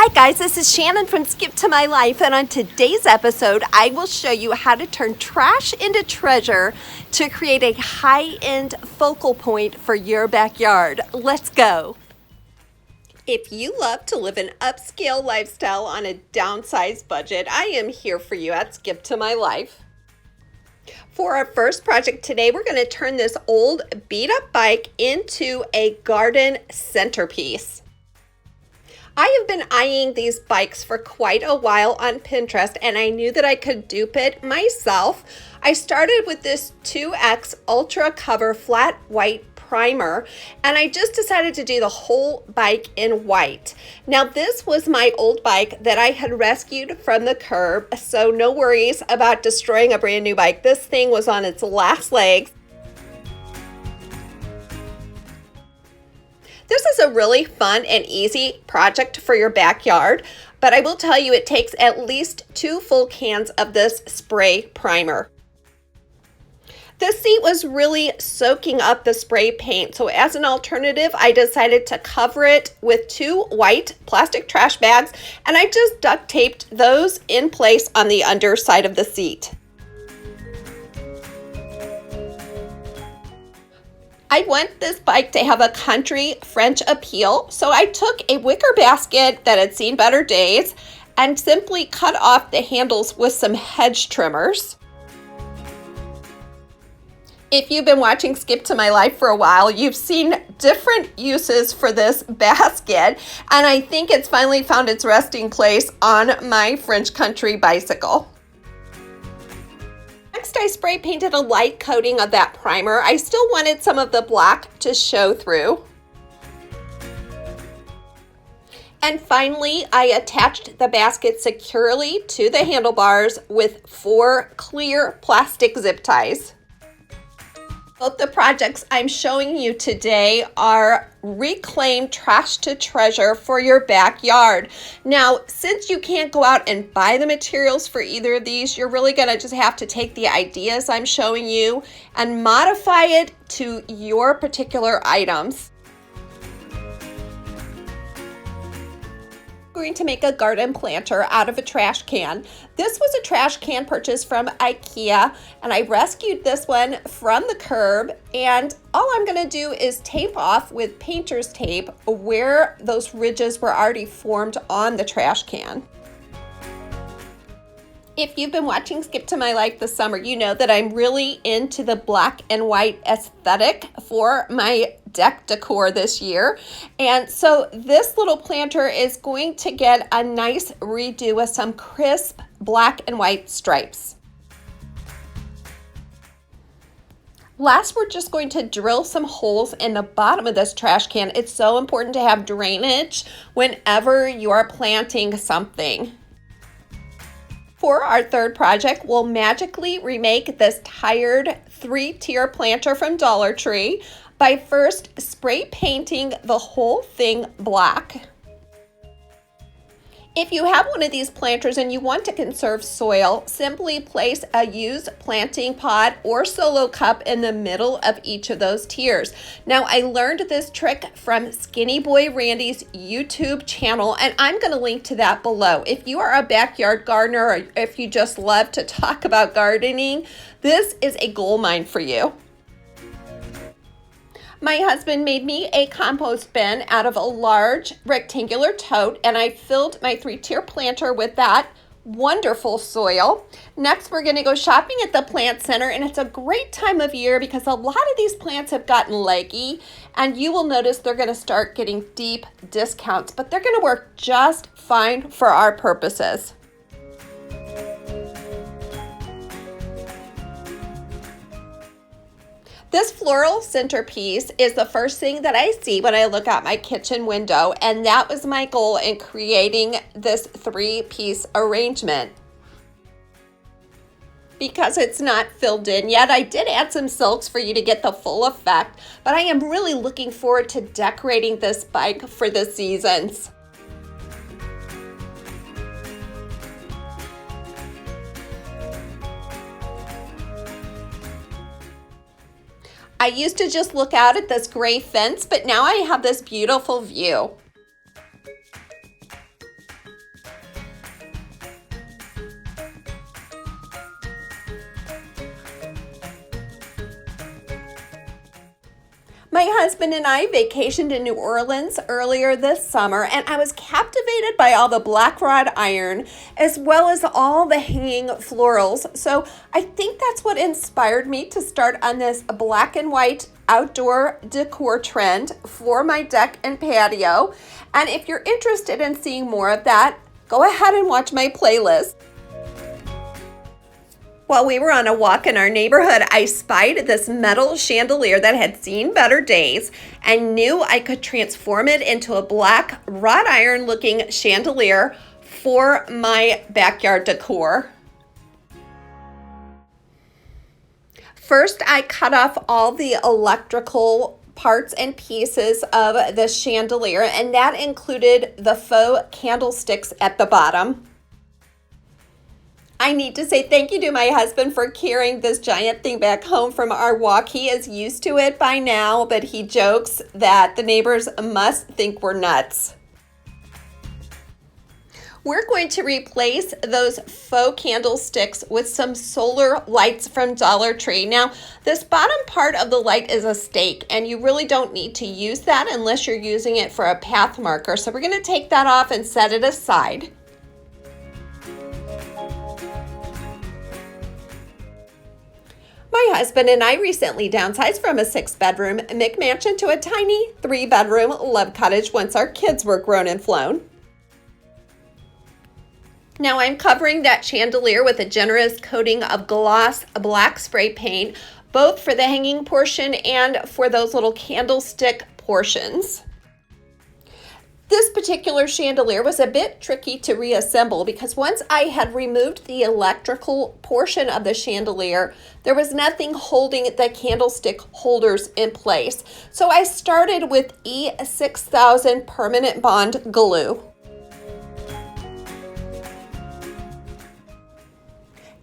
Hi guys, this is Shannon from Skip to My Life, and on today's episode I will show you how to turn trash into treasure to create a high-end focal point for your backyard. Let's go! If you love to live an upscale lifestyle on a downsized budget, I am here for you at Skip to My Life. For our first project today, we're going to turn this old beat-up bike into a garden centerpiece. I have been eyeing these bikes for quite a while on Pinterest, and I knew that I could dupe it myself. I started with this 2X Ultra Cover Flat White Primer, and I just decided to do the whole bike in white. Now, this was my old bike that I had rescued from the curb, so no worries about destroying a brand new bike. This thing was on its last legs. This is a really fun and easy project for your backyard, but I will tell you it takes at least 2 full cans of this spray primer. The seat was really soaking up the spray paint, so as an alternative, I decided to cover it with 2 white plastic trash bags, and I just duct taped those in place on the underside of the seat. I want this bike to have a country French appeal, so I took a wicker basket that had seen better days and simply cut off the handles with some hedge trimmers. If you've been watching Skip to My Life for a while, you've seen different uses for this basket, and I think it's finally found its resting place on my French country bicycle. Next, I spray painted a light coating of that primer. I still wanted some of the black to show through. And finally, I attached the basket securely to the handlebars with 4 clear plastic zip ties. Both the projects I'm showing you today are reclaimed trash to treasure for your backyard. Now, since you can't go out and buy the materials for either of these, you're really gonna just have to take the ideas I'm showing you and modify it to your particular items. Going to make a garden planter out of a trash can. This was a trash can purchased from IKEA, and I rescued this one from the curb, and all I'm going to do is tape off with painter's tape where those ridges were already formed on the trash can. If you've been watching Skip to My Life this summer, you know that I'm really into the black and white aesthetic for my deck decor this year. And so this little planter is going to get a nice redo with some crisp black and white stripes. Last, we're just going to drill some holes in the bottom of this trash can. It's so important to have drainage whenever you are planting something. For our third project, we'll magically remake this tired 3-tier planter from Dollar Tree by first spray painting the whole thing black. If you have one of these planters and you want to conserve soil, simply place a used planting pot or solo cup in the middle of each of those tiers. Now, I learned this trick from Skinny Boy Randy's YouTube channel, and I'm going to link to that below. If you are a backyard gardener or if you just love to talk about gardening, this is a gold mine for you. My husband made me a compost bin out of a large rectangular tote, and I filled my 3-tier planter with that wonderful soil. Next, we're going to go shopping at the plant center, and it's a great time of year because a lot of these plants have gotten leggy, and you will notice they're going to start getting deep discounts, but they're going to work just fine for our purposes. This floral centerpiece is the first thing that I see when I look out my kitchen window, and that was my goal in creating this 3-piece arrangement. Because it's not filled in yet, I did add some silks for you to get the full effect, but I am really looking forward to decorating this bike for the seasons. I used to just look out at this gray fence, but now I have this beautiful view. My husband and I vacationed in New Orleans earlier this summer, and I was captivated by all the black wrought iron as well as all the hanging florals. So I think that's what inspired me to start on this black and white outdoor decor trend for my deck and patio. And if you're interested in seeing more of that, go ahead and watch my playlist. While we were on a walk in our neighborhood, I spied this metal chandelier that had seen better days and knew I could transform it into a black wrought iron looking chandelier for my backyard decor. First, I cut off all the electrical parts and pieces of the chandelier, and that included the faux candlesticks at the bottom. I need to say thank you to my husband for carrying this giant thing back home from our walk. He is used to it by now, but he jokes that the neighbors must think we're nuts. We're going to replace those faux candlesticks with some solar lights from Dollar Tree. Now, this bottom part of the light is a stake, and you really don't need to use that unless you're using it for a path marker. So we're going to take that off and set it aside. My husband and I recently downsized from a 6-bedroom McMansion to a tiny 3-bedroom love cottage once our kids were grown and flown. Now I'm covering that chandelier with a generous coating of gloss black spray paint, both for the hanging portion and for those little candlestick portions. This particular chandelier was a bit tricky to reassemble because once I had removed the electrical portion of the chandelier, there was nothing holding the candlestick holders in place. So I started with E6000 permanent bond glue.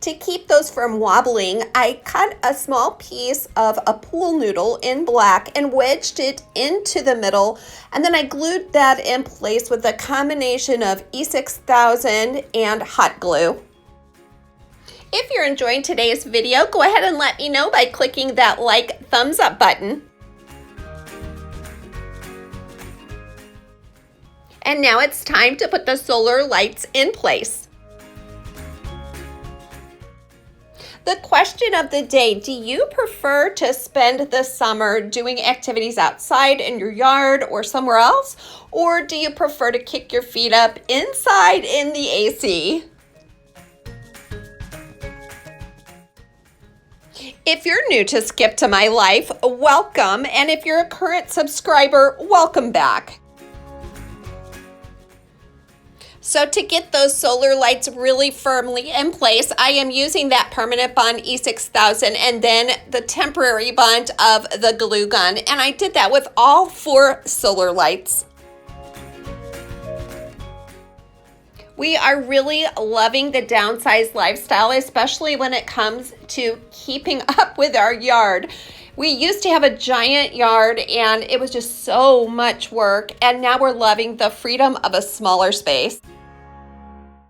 To keep those from wobbling, I cut a small piece of a pool noodle in black and wedged it into the middle, and then I glued that in place with a combination of E6000 and hot glue. If you're enjoying today's video, go ahead and let me know by clicking that like thumbs up button. And now it's time to put the solar lights in place. The question of the day, do you prefer to spend the summer doing activities outside in your yard or somewhere else? Or do you prefer to kick your feet up inside in the AC? If you're new to Skip to My Life, welcome. And if you're a current subscriber, welcome back. So to get those solar lights really firmly in place, I am using that permanent bond E6000 and then the temporary bond of the glue gun. And I did that with all 4 solar lights. We are really loving the downsized lifestyle, especially when it comes to keeping up with our yard. We used to have a giant yard and it was just so much work, and now we're loving the freedom of a smaller space.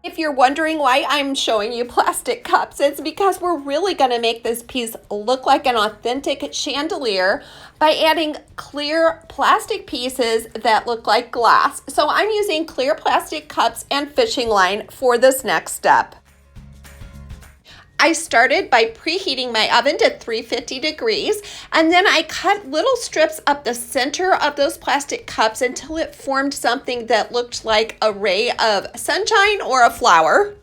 If you're wondering why I'm showing you plastic cups, it's because we're really going to make this piece look like an authentic chandelier by adding clear plastic pieces that look like glass. So I'm using clear plastic cups and fishing line for this next step. I started by preheating my oven to 350 degrees, and then I cut little strips up the center of those plastic cups until it formed something that looked like a ray of sunshine or a flower.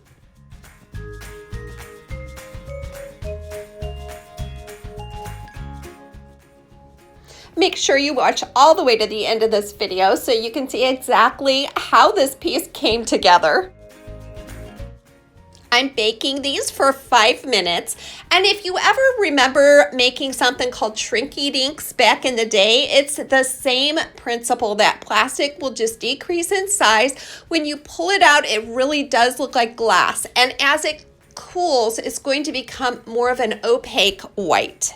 Make sure you watch all the way to the end of this video so you can see exactly how this piece came together. I'm baking these for 5 minutes, and if you ever remember making something called Shrinky Dinks back in the day, it's the same principle that plastic will just decrease in size. When you pull it out, it really does look like glass, and as it cools, it's going to become more of an opaque white.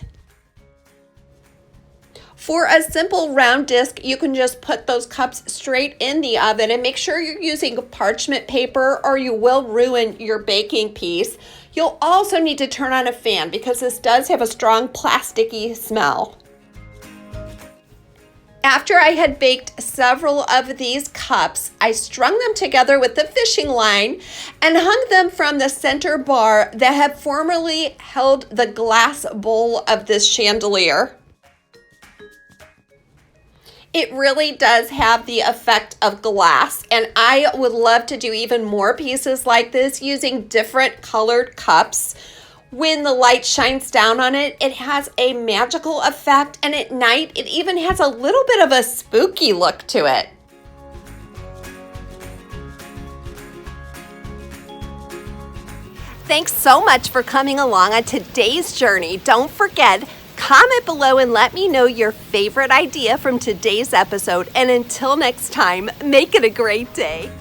For a simple round disc, you can just put those cups straight in the oven and make sure you're using parchment paper or you will ruin your baking piece. You'll also need to turn on a fan because this does have a strong plasticky smell. After I had baked several of these cups, I strung them together with the fishing line and hung them from the center bar that had formerly held the glass bowl of this chandelier. It really does have the effect of glass, and I would love to do even more pieces like this using different colored cups. When the light shines down on it, it has a magical effect, and at night it even has a little bit of a spooky look to it. Thanks so much for coming along on today's journey. Don't forget, comment below and let me know your favorite idea from today's episode. And until next time, make it a great day.